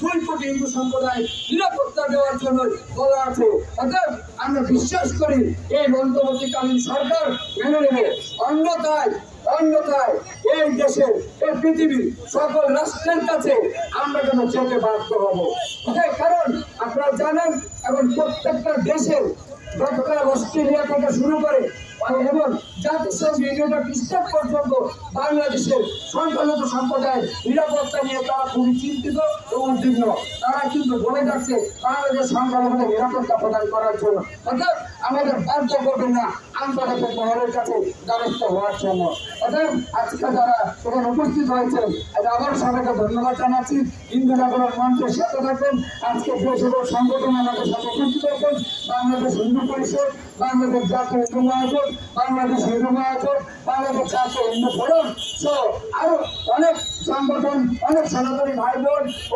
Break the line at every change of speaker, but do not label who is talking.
2 কোটি হিন্দু সম্প্রদায় নিরাপত্তা দেওয়ার জন্য বলা আছে। অর্থাৎ আমরা বিশ্বাস করি এই অন্তর্বর্তীকালীন সরকার মেনে নেবে, অন্যথায় এই দেশের এই পৃথিবীর সকল রাষ্ট্রের কাছে আমরা যেন যেতে বাধ্য হব। কারণ আপনারা জানেন এখন প্রত্যেকটা দেশের গতকাল অস্ট্রেলিয়া থেকে শুরু করে এবং জাতিসংঘ ইউনাইটেড স্টেট পর্যন্ত বাংলাদেশের সংখ্যালঘু সম্প্রদায়ের নিরাপত্তা নিয়ে তারা খুবই চিন্তিত এবং উদ্বিগ্ন। তারা কিন্তু বলে যাচ্ছে বাংলাদেশ সংখ্যালঘুদের নিরাপত্তা প্রদান করার জন্য। অর্থাৎ আমাদের বাধ্য করবেন না আন্তর্জাতিক মহলের কাছে দ্বারস্থ হওয়ার জন্য। অর্থাৎ আজকে যারা এখানে উপস্থিত হয়েছেন আবার সবাইকে ধন্যবাদ জানাচ্ছি। হিন্দু জাগরণ মঞ্চের সাথে থাকবেন। আজকে যে সকল সংগঠন আমাদের সাথে উপস্থিত হয়েছেন, বাংলাদেশ হিন্দু পরিষদ, বাংলাদেশ জাতীয় হিন্দু মহাজোট, বাংলাদেশ হিন্দু মহাজোট, বাংলাদেশ জাতীয় হিন্দু ফোরাম সহ আরো অনেক সংগঠন, অনেক সনাতনী ভাই বোন